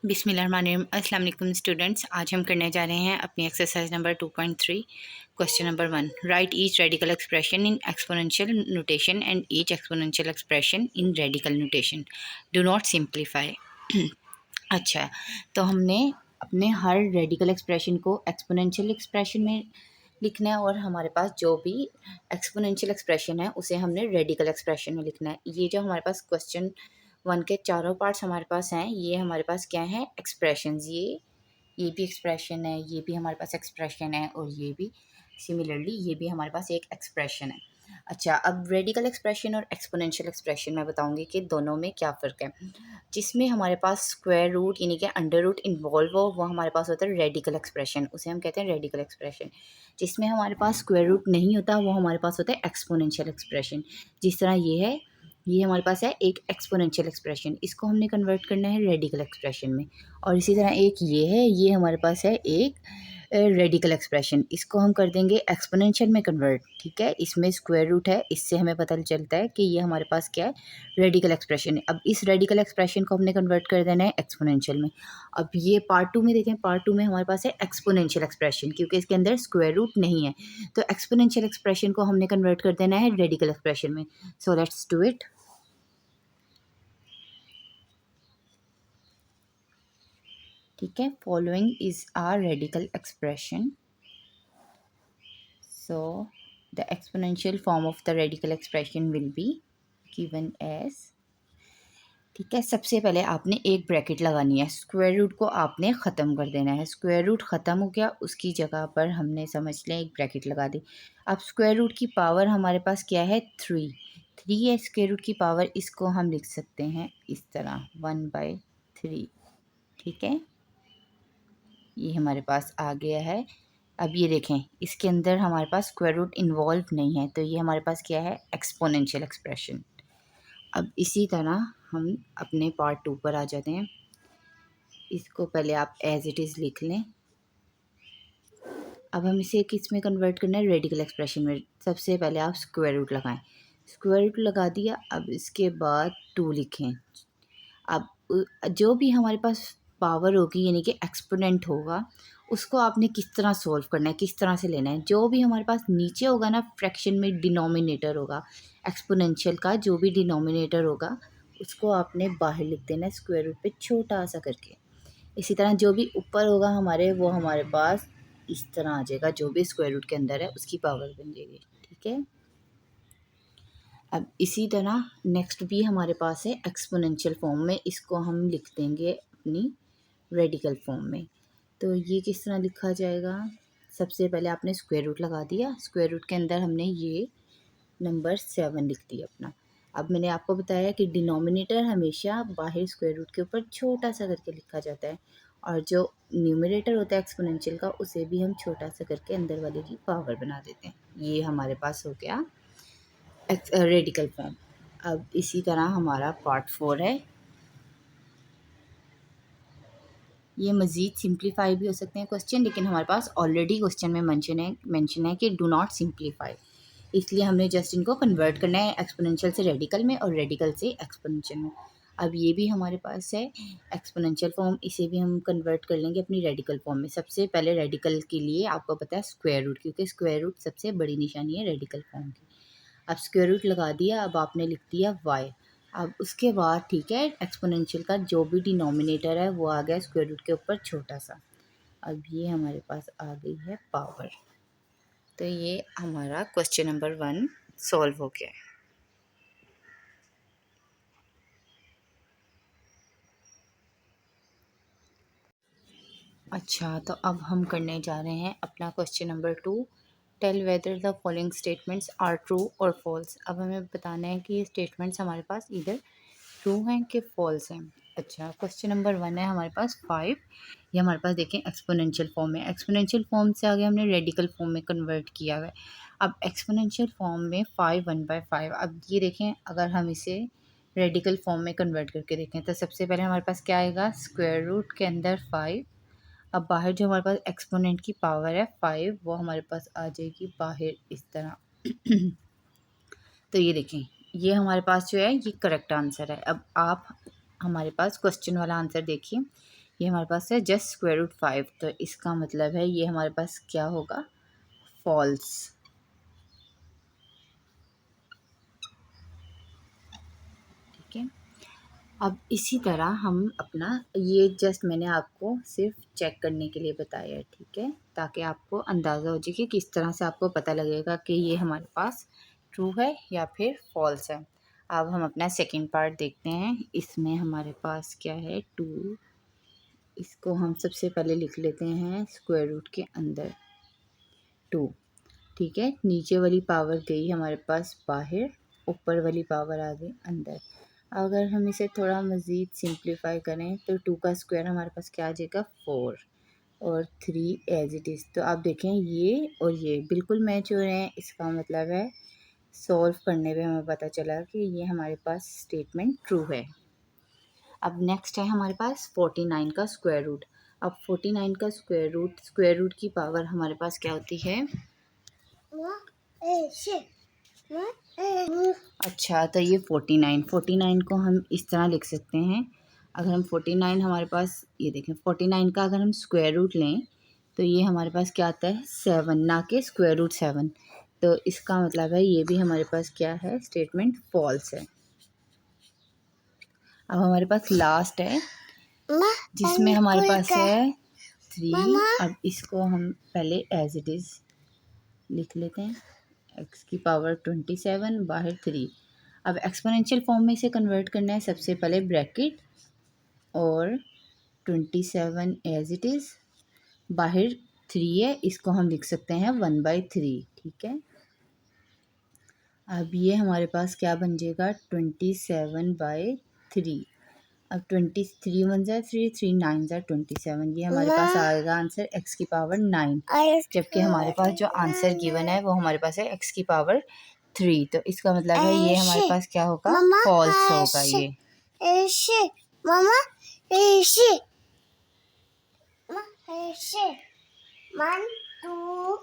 बिस्मिल्लाहिर्रहमानिर्रहीम। अस्सलाम वालेकुम स्टूडेंट्स, आज हम करने जा रहे हैं अपनी exercise number 2.3 question number 1। Right each radical expression in exponential notation and each exponential expression in radical notation. Do not simplify. अच्छा, तो हमने अपने हर रेडिकल एक्सप्रेशन को एक्सपोनेंशियल एक्सप्रेशन में लिखना है और हमारे पास जो भी एक्सपोनेंशियल एक्सप्रेशन है उसे हमने रेडिकल एक्सप्रेशन में लिखना है। ये जो हमारे पास क्वेश्चन 1 के चारों पार्ट्स हमारे पास हैं, ये हमारे पास क्या है, एक्सप्रेशंस। ये भी एक्सप्रेशन है, ये भी हमारे पास एक्सप्रेशन है और ये भी सिमिलरली ये भी हमारे पास एक एक्सप्रेशन है। अच्छा, अब रेडिकल एक्सप्रेशन और एक्सपोनेंशियल एक्सप्रेशन मैं बताऊंगी कि दोनों में क्या फ़र्क है। जिसमें हमारे पास स्क्वायर रूट यानी कि अंडर रूट इन्वॉल्व हो वो हमारे पास होता है रेडिकल एक्सप्रेशन, उसे हम कहते हैं रेडिकल एक्सप्रेशन। जिसमें हमारे पास स्क्वायर रूट नहीं होता वो हमारे पास होता है एक्सपोनेंशियल एक्सप्रेशन। जिस तरह ये है, ये हमारे पास है एक एक्सपोनेंशियल एक्सप्रेशन, इसको हमने कन्वर्ट करना है रेडिकल एक्सप्रेशन में। और इसी तरह एक ये है, ये हमारे पास है एक रेडिकल एक्सप्रेशन, इसको हम कर देंगे एक्सपोनेंशियल में कन्वर्ट। ठीक है, इसमें स्क्वायर रूट है, इससे हमें पता चलता है कि ये हमारे पास क्या है, रेडिकल एक्सप्रेशन है। अब इस रेडिकल एक्सप्रेशन को हमने कन्वर्ट कर देना है एक्सपोनेंशियल में। अब ये पार्ट 2 में देखें, पार्ट 2 में हमारे पास है एक्सपोनेंशियल एक्सप्रेशन, क्योंकि इसके अंदर स्क्वायर रूट नहीं है। तो एक्सपोनेंशियल एक्सप्रेशन को हमने कन्वर्ट कर देना है रेडिकल एक्सप्रेशन में। So let's do it. ठीक है, following is are radical expression. So the exponential form of the radical expression will be given as। ठीक है, सबसे पहले आपने एक ब्रैकेट लगानी है, स्क्वायर रूट को आपने ख़त्म कर देना है। स्क्वायर रूट ख़त्म हो गया, उसकी जगह पर हमने समझ लें एक ब्रैकेट लगा दी। अब स्क्वायर रूट की पावर हमारे पास क्या है, 3 है स्क्वायर रूट की पावर। इसको हम लिख सकते हैं इस तरह 1/3। ठीक है, ये हमारे पास आ गया है। अब ये देखें, इसके अंदर हमारे पास स्क्वायर रूट इन्वॉल्व नहीं है, तो ये हमारे पास क्या है, एक्सपोनेंशियल एक्सप्रेशन। अब इसी तरह हम अपने पार्ट 2 पर आ जाते हैं। इसको पहले आप एज इट इज़ लिख लें। अब हम इसे किस में कन्वर्ट करना है, रेडिकल एक्सप्रेशन में। सबसे पहले आप स्क्वायर रूट लगाएं, स्क्वायर रूट लगा दिया। अब इसके बाद 2 लिखें। अब जो भी हमारे पास पावर होगी यानी कि एक्सपोनेंट होगा, उसको आपने किस तरह सॉल्व करना है, किस तरह से लेना है। जो भी हमारे पास नीचे होगा ना, फ्रैक्शन में डिनोमिनेटर होगा एक्सपोनेंशियल का, जो भी डिनोमिनेटर होगा उसको आपने बाहर लिख देना है स्क्वायर रूट पे छोटा सा करके। इसी तरह जो भी ऊपर होगा हमारे, वो हमारे पास इस तरह आ जाएगा, जो भी स्क्वायर रूट के अंदर है उसकी पावर बन जाएगी। ठीक है, अब इसी तरह नेक्स्ट भी हमारे पास है एक्सपोनेंशियल फॉर्म में, इसको हम लिख देंगे अपनी रेडिकल फॉर्म में। तो ये किस तरह लिखा जाएगा, सबसे पहले आपने स्क्वायर रूट लगा दिया, स्क्वायर रूट के अंदर हमने ये नंबर 7 लिख दिया अपना। अब मैंने आपको बताया कि डिनोमिनेटर हमेशा बाहर स्क्वायर रूट के ऊपर छोटा सा करके लिखा जाता है, और जो न्यूमरेटर होता है एक्सपोनेंशियल का, उसे भी हम छोटा सा करके अंदर वाले की पावर बना देते हैं। ये हमारे पास हो गया रेडिकल फॉर्म। अब इसी तरह हमारा पार्ट 4 है। ये मज़ीद सिंप्लीफाई भी हो सकते हैं क्वेश्चन, लेकिन हमारे पास ऑलरेडी क्वेश्चन में मेंशन है कि डू नॉट सिंप्लीफाई, इसलिए हमने जस्ट इनको कन्वर्ट करना है एक्सपोनेंशियल से रेडिकल में और रेडिकल से एक्सपोनेंशियल में। अब ये भी हमारे पास है एक्सपोनेंशियल फॉर्म, इसे भी हम कन्वर्ट कर लेंगे अपनी रेडिकल फॉर्म में। सबसे पहले रेडिकल के लिए आपको पता है स्क्वायर रूट, क्योंकि स्क्वायर रूट सबसे बड़ी निशानी है रेडिकल फॉर्म की। अब स्क्वायर रूट लगा दिया, अब आपने लिख दिया y। अब उसके बाद ठीक है, एक्सपोनेंशियल का जो भी डिनोमिनेटर है वो आ गया स्क्वायर रूट के ऊपर छोटा सा। अब ये हमारे पास आ गई है पावर। तो ये हमारा क्वेश्चन नंबर 1 सॉल्व हो गया है। अच्छा, तो अब हम करने जा रहे हैं अपना question number 2। Tell whether the following statements are true और फॉल्स। अब हमें बताना है कि ये स्टेटमेंट्स हमारे पास इधर ट्रू हैं कि फॉल्स हैं। अच्छा, क्वेश्चन नंबर 1 है हमारे पास 5। ये हमारे पास देखें एक्सपोनेंशियल फॉर्म में, एक्सपोनेंशियल फॉर्म से आगे हमने रेडिकल फॉर्म में कन्वर्ट किया हुआ है। अब एक्सपोनेंशियल फॉर्म में 5 1/5। अब ये देखें, अगर हम इसे रेडिकल फॉर्म में कन्वर्ट करके देखें तो सबसे पहले हमारे पास क्या आएगा, स्क्वायर रूट के अंदर 5। अब बाहर जो हमारे पास एक्सपोनेंट की पावर है 5, वो हमारे पास आ जाएगी बाहर इस तरह। तो ये देखें, ये हमारे पास जो है ये करेक्ट आंसर है। अब आप हमारे पास क्वेश्चन वाला आंसर देखिए, ये हमारे पास है जस्ट स्क्वायर रूट 5, तो इसका मतलब है ये हमारे पास क्या होगा, फॉल्स। ठीक है, अब इसी तरह हम अपना, ये जस्ट मैंने आपको सिर्फ चेक करने के लिए बताया है, ठीक है, ताकि आपको अंदाज़ा हो जाए कि किस तरह से आपको पता लगेगा कि ये हमारे पास ट्रू है या फिर फॉल्स है। अब हम अपना सेकंड पार्ट देखते हैं। इसमें हमारे पास क्या है, 2, इसको हम सबसे पहले लिख लेते हैं स्क्वायर रूट के अंदर 2। ठीक है, नीचे वाली पावर गई हमारे पास बाहर, ऊपर वाली पावर आ गई अंदर। अगर हम इसे थोड़ा मज़ीद सिंप्लीफाई करें तो 2 का स्क्वायर हमारे पास क्या आ जाएगा, 4, और 3 एज इट इज़। तो आप देखें ये और ये बिल्कुल मैच हो रहे हैं, इसका मतलब है सॉल्व करने पे हमें पता चला कि ये हमारे पास स्टेटमेंट ट्रू है। अब नेक्स्ट है हमारे पास 49 का स्क्वायर रूट। अब 49 का स्क्वायर रूट की पावर हमारे पास क्या होती है, अच्छा, तो ये 49 को हम इस तरह लिख सकते हैं। अगर हम 49 हमारे पास, ये देखें 49 का अगर हम स्क्वायर रूट लें तो ये हमारे पास क्या आता है, 7, ना कि स्क्वायर रूट 7। तो इसका मतलब है ये भी हमारे पास क्या है, स्टेटमेंट फॉल्स है। अब हमारे पास लास्ट है जिसमें हमारे पास है 3। अब इसको हम पहले एज इट इज़ लिख लेते हैं, x की पावर 27 बाहर 3। अब एक्सपोनेंशियल फॉर्म में इसे कन्वर्ट करना है, सबसे पहले ब्रैकेट और 27 एज इट इज़, बाहर 3 है, इसको हम लिख सकते हैं 1/3। ठीक है, अब ये हमारे पास क्या बन जाएगा, 27/3। अब 23 1 ज़ा 3, 3 9 ज़ा 27, ये हमारे पास आएगा आंसर x की पावर 9, जबकि हमारे पास जो आंसर गिवन है वो हमारे पास है x की पावर 3। तो इसका मतलब है ये हमारे पास क्या होगा, फॉल्स होगा ये। मामा 1 2